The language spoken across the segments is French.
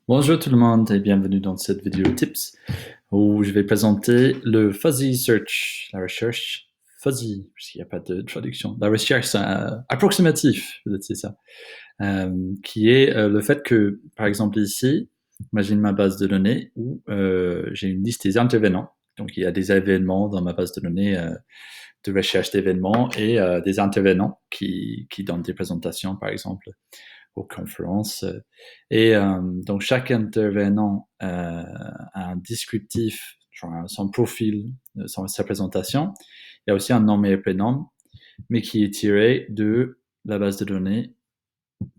Bonjour tout le monde et bienvenue dans cette vidéo tips où je vais présenter le fuzzy search, la recherche fuzzy, puisqu'il n'y a pas de traduction, la recherche approximative, peut-être c'est ça, qui est le fait que, par exemple ici, imagine ma base de données où j'ai une liste des intervenants. Donc il y a des événements dans ma base de données de recherche d'événements et des intervenants qui donnent des présentations, par exemple aux conférences. Et donc, chaque intervenant a un descriptif, genre son profil, sa présentation. Il y a aussi un nom et prénom, mais qui est tiré de la base de données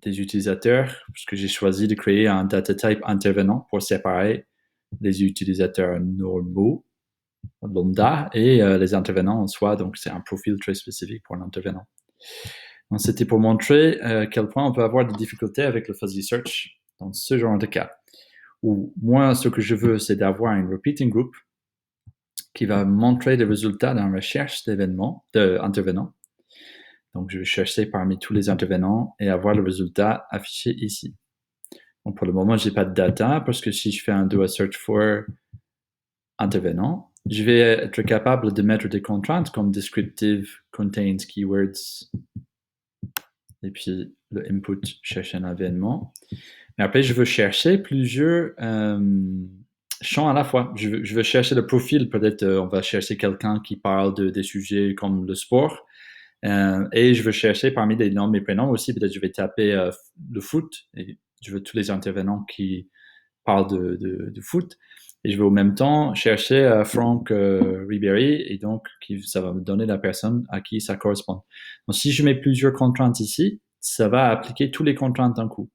des utilisateurs, puisque j'ai choisi de créer un data type intervenant pour séparer les utilisateurs normaux, lambda, et les intervenants en soi. Donc, c'est un profil très spécifique pour l'intervenant. Donc, c'était pour montrer à quel point on peut avoir des difficultés avec le fuzzy search dans ce genre de cas. Où moi, ce que je veux, c'est d'avoir une repeating group qui va montrer des résultats dans la recherche d'intervenants. Donc, je vais chercher parmi tous les intervenants et avoir le résultat affiché ici. Donc, pour le moment, je n'ai pas de data parce que si je fais un do a search for intervenant, je vais être capable de mettre des contraintes comme descriptive contains keywords et puis le input cherche un événement. Mais après, je veux chercher plusieurs champs à la fois. Je veux chercher le profil. Peut-être on va chercher quelqu'un qui parle des sujets comme le sport. Et je veux chercher parmi les noms et prénoms aussi. Peut-être je vais taper le foot. Et je veux tous les intervenants qui parlent de foot. Et je veux au même temps chercher Franck Ribéry. Et donc, ça va me donner la personne à qui ça correspond. Donc, si je mets plusieurs contraintes ici, ça va appliquer toutes les contraintes d'un coup.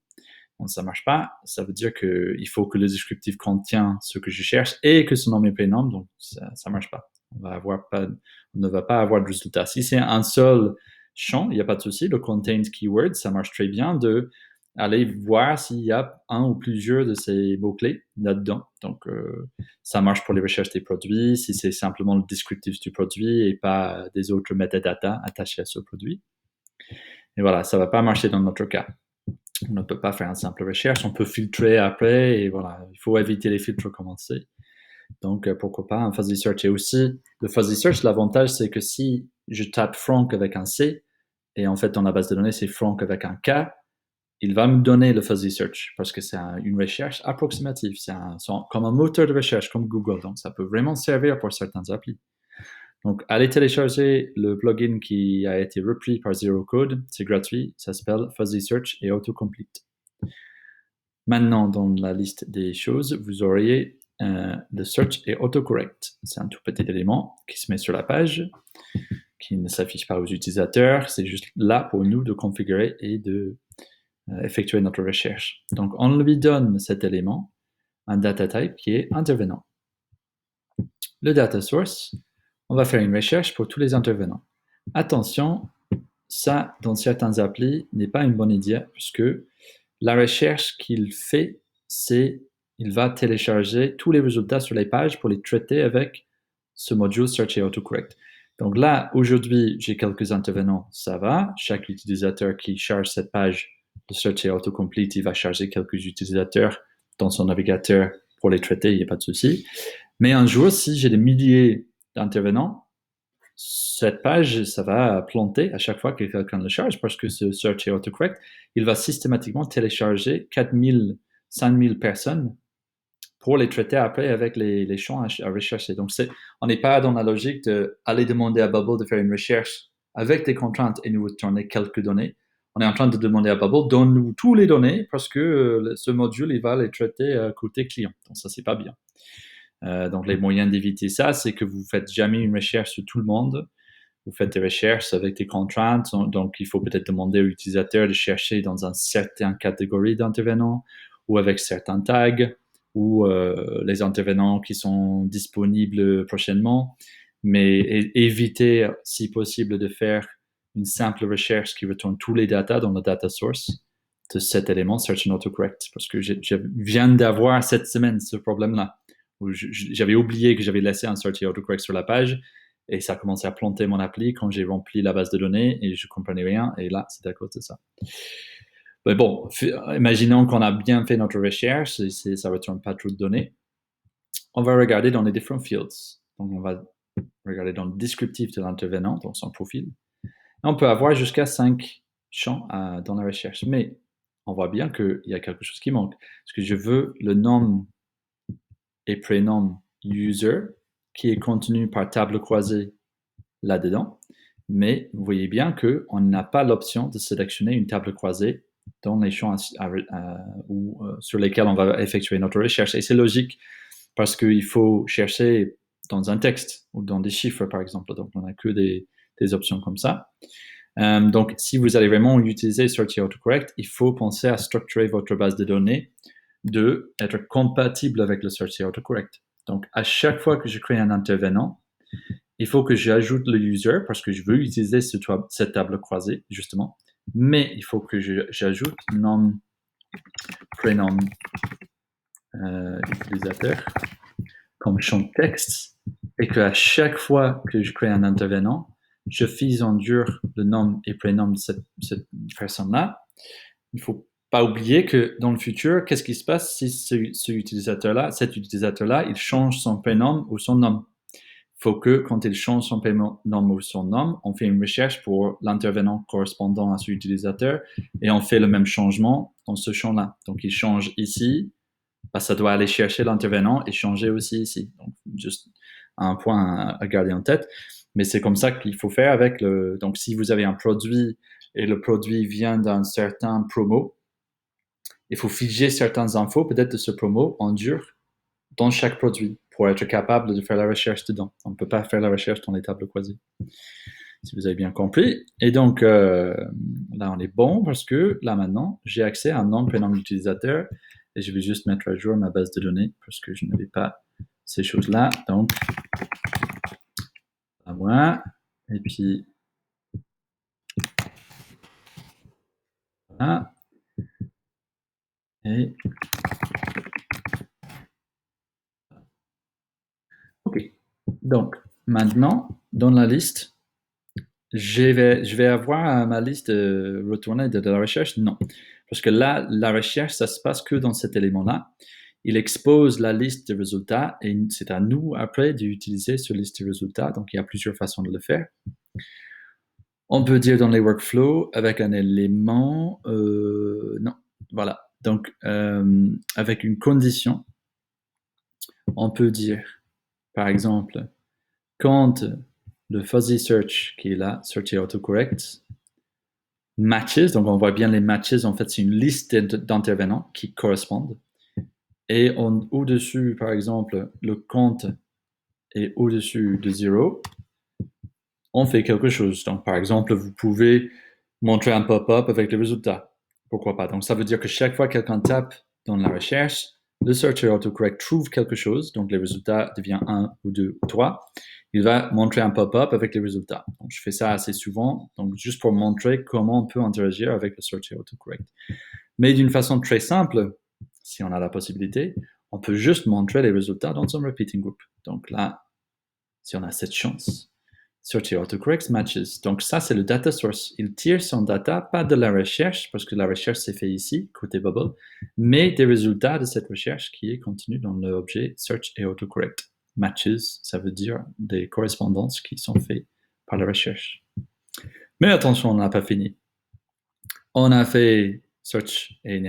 Donc, ça marche pas. Ça veut dire qu'il faut que le descriptif contient ce que je cherche et que son nom et prénom. Donc, ça marche pas. On ne va pas avoir de résultat. Si c'est un seul champ, il n'y a pas de souci. Le contains keyword, ça marche très bien de aller voir s'il y a un ou plusieurs de ces mots-clés là-dedans. Donc, ça marche pour les recherches des produits, si c'est simplement le descriptif du produit et pas des autres metadata attachés à ce produit. Et voilà, ça va pas marcher dans notre cas. On ne peut pas faire une simple recherche, on peut filtrer après, et voilà, il faut éviter les filtres commencés. Donc, pourquoi pas un fuzzy search. Et aussi, le fuzzy search, l'avantage, c'est que si je tape Franck avec un C, et en fait, dans la base de données, c'est Franck avec un K, il va me donner le fuzzy search, parce que c'est une recherche approximative. C'est comme un moteur de recherche, comme Google. Donc, ça peut vraiment servir pour certains applis. Donc, allez télécharger le plugin qui a été repris par Zero Code. C'est gratuit. Ça s'appelle Fuzzy Search et Autocomplete. Maintenant, dans la liste des choses, vous auriez le search et autocorrect. C'est un tout petit élément qui se met sur la page, qui ne s'affiche pas aux utilisateurs. C'est juste là pour nous de configurer et de effectuer notre recherche. Donc, on lui donne cet élément, un data type qui est intervenant. Le data source, on va faire une recherche pour tous les intervenants. Attention, ça, dans certains applis, n'est pas une bonne idée, puisque la recherche qu'il fait, c'est il va télécharger tous les résultats sur les pages pour les traiter avec ce module Search et Autocorrect. Donc là, aujourd'hui, j'ai quelques intervenants, ça va. Chaque utilisateur qui charge cette page de Search et Autocomplete, il va charger quelques utilisateurs dans son navigateur pour les traiter, il n'y a pas de souci. Mais un jour, si j'ai des milliers d'intervenants, cette page, ça va planter à chaque fois que quelqu'un le charge parce que ce Search et Autocorrect, il va systématiquement télécharger 4000, 5000 personnes pour les traiter après avec les champs à rechercher. Donc, on n'est pas dans la logique d'aller demander à Bubble de faire une recherche avec des contraintes et nous retourner quelques données. On est en train de demander à Bubble, donne-nous tous les données parce que ce module, il va les traiter côté client. Donc, ça, c'est pas bien. Donc, les moyens d'éviter ça, c'est que vous ne faites jamais une recherche sur tout le monde. Vous faites des recherches avec des contraintes. Donc, il faut peut-être demander aux utilisateurs de chercher dans une certaine catégorie d'intervenants ou avec certains tags ou les intervenants qui sont disponibles prochainement. Mais éviter, si possible, de faire une simple recherche qui retourne tous les data dans le data source de cet élément Search and Autocorrect. Parce que je viens d'avoir cette semaine ce problème-là où j'avais oublié que j'avais laissé un Search et Autocorrect sur la page et ça a commencé à planter mon appli quand j'ai rempli la base de données et je comprenais rien et là, c'est à cause de ça. Mais bon, imaginons qu'on a bien fait notre recherche, et ça ne retourne pas trop de données. On va regarder dans les différents fields. Donc, on va regarder dans le descriptif de l'intervenant, donc son profil. Et on peut avoir jusqu'à 5 champs dans la recherche. Mais on voit bien qu'il y a quelque chose qui manque. Parce que je veux le nom et prénom user qui est contenu par table croisée là-dedans. Mais vous voyez bien qu'on n'a pas l'option de sélectionner une table croisée dans les champs sur lesquels on va effectuer notre recherche. Et c'est logique parce qu'il faut chercher dans un texte ou dans des chiffres, par exemple. Donc, on n'a que des options comme ça. Donc, si vous allez vraiment utiliser Search Autocorrect, il faut penser à structurer votre base de données de être compatible avec le Search Autocorrect. Donc, à chaque fois que je crée un intervenant, il faut que j'ajoute le user parce que je veux utiliser cette table croisée, justement. Mais il faut que j'ajoute nom, prénom, utilisateur comme champ texte et qu'à chaque fois que je crée un intervenant, je fixe en dur le nom et prénom de cette personne-là. Il ne faut pas oublier que dans le futur, qu'est-ce qui se passe si cet utilisateur-là, il change son prénom ou son nom. Il faut que quand il change son prénom ou son nom, on fait une recherche pour l'intervenant correspondant à cet utilisateur et on fait le même changement dans ce champ-là. Donc, il change ici, ça doit aller chercher l'intervenant et changer aussi ici. Donc, juste un point à garder en tête. Mais c'est comme ça qu'il faut faire avec le... Donc, si vous avez un produit et le produit vient d'un certain promo, il faut figer certaines infos, peut-être de ce promo, en dur, dans chaque produit, pour être capable de faire la recherche dedans. On ne peut pas faire la recherche dans les tables croisées. Si vous avez bien compris. Et donc, là, on est bon parce que là, maintenant, j'ai accès à un nom, prénom d'utilisateur et je vais juste mettre à jour ma base de données parce que je n'avais pas ces choses-là. Donc, à moi. Et puis, voilà. Et OK. Donc, maintenant, dans la liste, je vais avoir ma liste retournée de la recherche? Non. Parce que là, la recherche, ça se passe que dans cet élément-là. Il expose la liste de résultats et c'est à nous après d'utiliser cette liste de résultats. Donc, il y a plusieurs façons de le faire. On peut dire dans les workflows avec un élément, non, voilà. Donc, avec une condition, on peut dire, par exemple, quand le fuzzy search qui est là, search autocorrect, matches, donc on voit bien les matches, en fait, c'est une liste d'intervenants qui correspondent. Et au-dessus, par exemple, le compte est au-dessus de 0, on fait quelque chose. Donc, par exemple, vous pouvez montrer un pop-up avec les résultats. Pourquoi pas? Donc, ça veut dire que chaque fois que quelqu'un tape dans la recherche, le Search Autocorrect trouve quelque chose, donc les résultats deviennent 1 ou 2 ou 3. Il va montrer un pop-up avec les résultats. Donc, je fais ça assez souvent, donc juste pour montrer comment on peut interagir avec le Search Autocorrect. Mais d'une façon très simple, si on a la possibilité, on peut juste montrer les résultats dans un repeating group. Donc là, si on a cette chance, Search Autocorrect matches. Donc ça, c'est le data source. Il tire son data, pas de la recherche, parce que la recherche s'est fait ici, côté bubble, mais des résultats de cette recherche qui est contenu dans l'objet Search et Autocorrect. Matches, ça veut dire des correspondances qui sont faites par la recherche. Mais attention, on n'a pas fini. On a fait Search et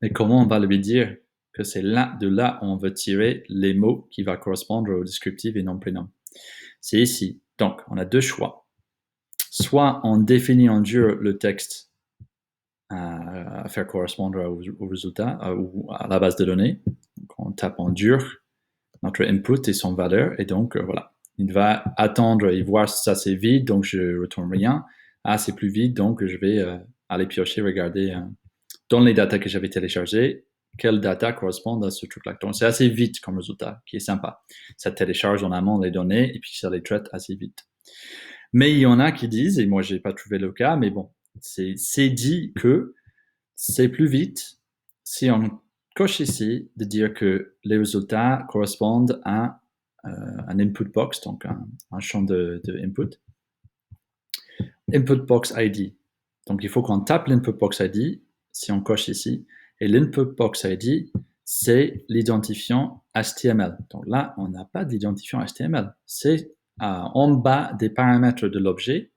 mais comment on va lui dire que c'est là, de là, on veut tirer les mots qui vont correspondre au descriptif et non prénom. C'est ici. Donc, on a deux choix. Soit on définit en dur le texte à faire correspondre au résultat ou à la base de données. Donc, on tape en dur notre input et son valeur. Et donc, voilà. Il va attendre et voir si ça c'est vide, donc je retourne rien. Ah, c'est plus vide, donc je vais aller piocher, regarder dans les datas que j'avais téléchargées, quelles data correspondent à ce truc-là. Donc, c'est assez vite comme résultat, qui est sympa. Ça télécharge en amont les données et puis ça les traite assez vite. Mais il y en a qui disent, et moi, j'ai pas trouvé le cas, mais bon, c'est dit que c'est plus vite si on coche ici de dire que les résultats correspondent à un input box, donc un champ de input. Input box ID. Donc, il faut qu'on tape l'input box ID. si on coche ici, et l'input box ID, c'est l'identifiant HTML. Donc là, on n'a pas d'identifiant HTML. C'est en bas des paramètres de l'objet,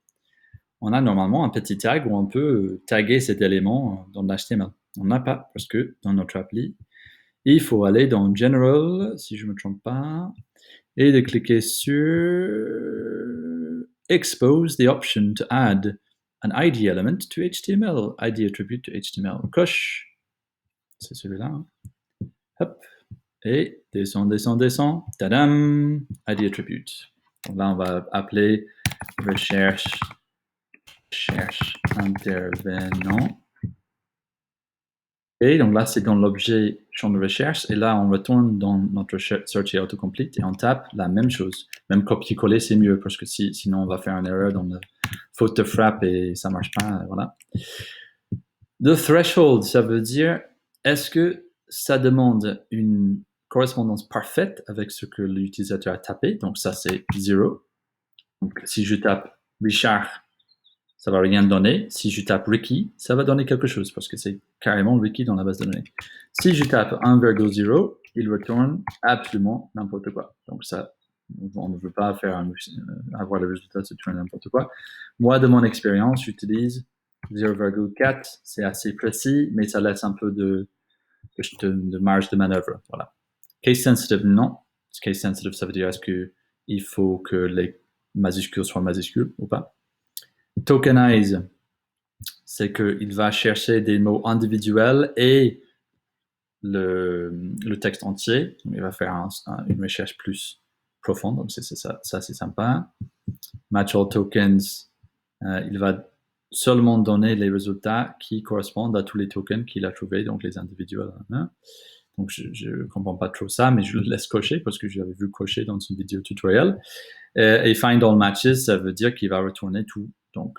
on a normalement un petit tag où on peut taguer cet élément dans l'HTML. On n'a pas, parce que dans notre appli, il faut aller dans General, si je ne me trompe pas, et de cliquer sur Expose the option to add an ID element to HTML, ID attribute to HTML. Coche, c'est celui-là. Hein. Hop, et descend, descend, descend. Tadam, ID attribute. Donc là, on va appeler recherche intervenant. Et donc là, c'est dans l'objet champ de recherche. Et là, on retourne dans notre search et autocomplete et on tape la même chose. Même copier-coller, c'est mieux parce que sinon, on va faire une erreur dans le faute de frappe et ça marche pas. Voilà. The threshold, ça veut dire est-ce que ça demande une correspondance parfaite avec ce que l'utilisateur a tapé. Donc ça, c'est 0. Donc si je tape Richard, ça va rien donner. Si je tape Ricky, ça va donner quelque chose parce que c'est carrément Ricky dans la base de données. Si je tape 1,0, il retourne absolument n'importe quoi. Donc ça, on ne veut pas avoir le résultat de tourner n'importe quoi. Moi, de mon expérience, j'utilise 0,4. C'est assez précis, mais ça laisse un peu de marge de manœuvre. Voilà. Case sensitive, non. Case sensitive, ça veut dire est-ce qu'il faut que les majuscules soient majuscules ou pas. Tokenize, c'est qu'il va chercher des mots individuels et le texte entier. Donc, il va faire une recherche plus profonde. Donc, ça, c'est sympa. Match all tokens, il va seulement donner les résultats qui correspondent à tous les tokens qu'il a trouvés, donc les individuels. Hein. Donc, je ne comprends pas trop ça, mais je le laisse cocher parce que j'avais vu cocher dans une vidéo tutoriel. Et find all matches, ça veut dire qu'il va retourner tout. Donc,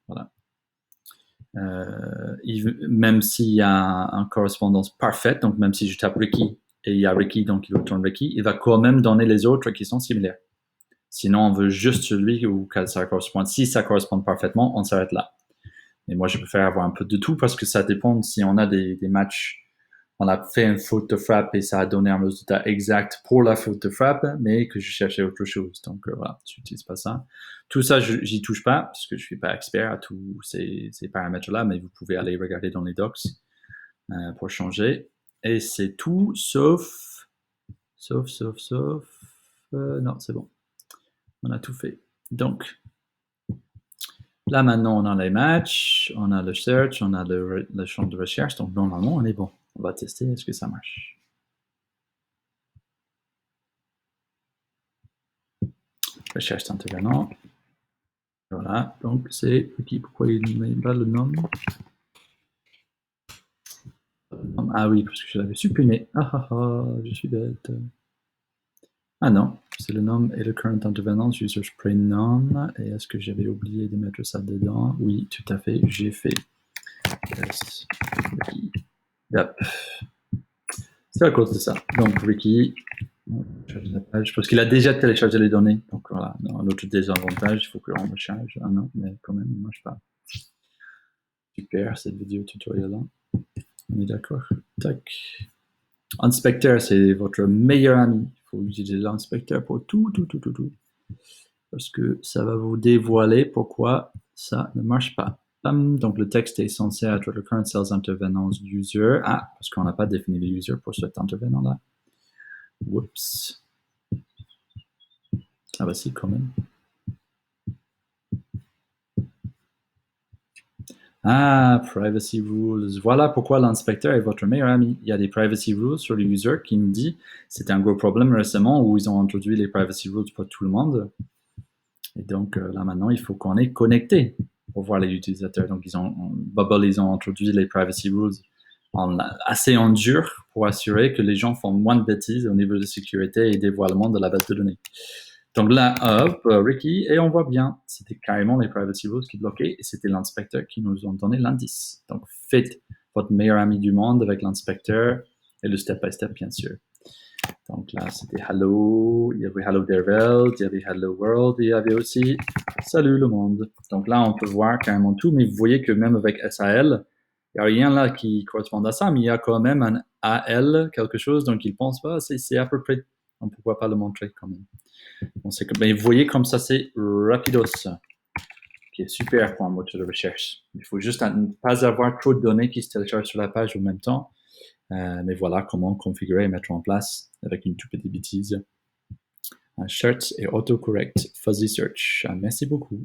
voilà. Même s'il y a une correspondance parfaite, donc même si je tape Ricky et il y a Ricky, donc il retourne Ricky, il va quand même donner les autres qui sont similaires. Sinon, on veut juste celui où ça correspond. Si ça correspond parfaitement, on s'arrête là. Et moi, je préfère avoir un peu de tout parce que ça dépend si on a des matchs. On a fait une faute de frappe et ça a donné un résultat exact pour la faute de frappe, mais que je cherchais autre chose. Donc voilà, je n'utilise pas ça. Tout ça, j'y touche pas parce que je suis pas expert à tous ces paramètres-là, mais vous pouvez aller regarder dans les docs pour changer. Et c'est tout, sauf, non, c'est bon. On a tout fait. Donc, là maintenant, on a les matchs, on a le search, on a le champ de recherche. Donc normalement, on est bon. On va tester, est-ce que ça marche? Recherche d'intervenant. Voilà, donc c'est Ricky. Pourquoi il ne met pas le nom? Ah oui, parce que je l'avais supprimé. Je suis bête. Ah non, c'est le nom et le current intervenant, user spray none. Et est-ce que j'avais oublié de mettre ça dedans? Oui, tout à fait, j'ai fait. Yes. Ricky. Yep. C'est à cause de ça. Donc Ricky, parce qu'il a déjà téléchargé les données. Donc voilà, l'autre désavantage, il faut qu'on recharge. Ah non, mais quand même, il ne marche pas. Super, cette vidéo tutoriel-là. On est d'accord. Tac. Inspecteur, c'est votre meilleur ami. Il faut utiliser l'inspecteur pour tout. Parce que ça va vous dévoiler pourquoi ça ne marche pas. Donc le texte est censé être le current sales intervenants user. Ah, parce qu'on n'a pas défini le user pour cet intervenant-là. Oups. Ah bah si, quand même. Ah, privacy rules. Voilà pourquoi l'inspecteur est votre meilleur ami. Il y a des privacy rules sur le user qui me dit, c'était un gros problème récemment où ils ont introduit les privacy rules pour tout le monde. Et donc là maintenant, il faut qu'on est connecté pour voir les utilisateurs. Donc Bubble, ils ont introduit les privacy rules assez en dur pour assurer que les gens font moins de bêtises au niveau de sécurité et dévoilement de la base de données. Donc là, hop, Ricky, et on voit bien, c'était carrément les privacy rules qui bloquaient, et c'était l'inspecteur qui nous ont donné l'indice. Donc faites votre meilleur ami du monde avec l'inspecteur, et le step by step, bien sûr. Donc là, c'était Hello, il y avait Hello there world, il y avait Hello world, et il y avait aussi Salut le monde. Donc là, on peut voir carrément tout, mais vous voyez que même avec SAL, il n'y a rien là qui correspond à ça, mais il y a quand même un AL, quelque chose, donc ils pensent, bah, c'est à peu près, on ne pourra pas le montrer quand même. Bon, mais vous voyez comme ça, c'est rapidos, qui est super pour un moteur de recherche. Il faut juste ne pas avoir trop de données qui se téléchargent sur la page en même temps. Mais voilà comment configurer et mettre en place avec une toute petite bêtise. Short et autocorrect fuzzy search. Merci beaucoup.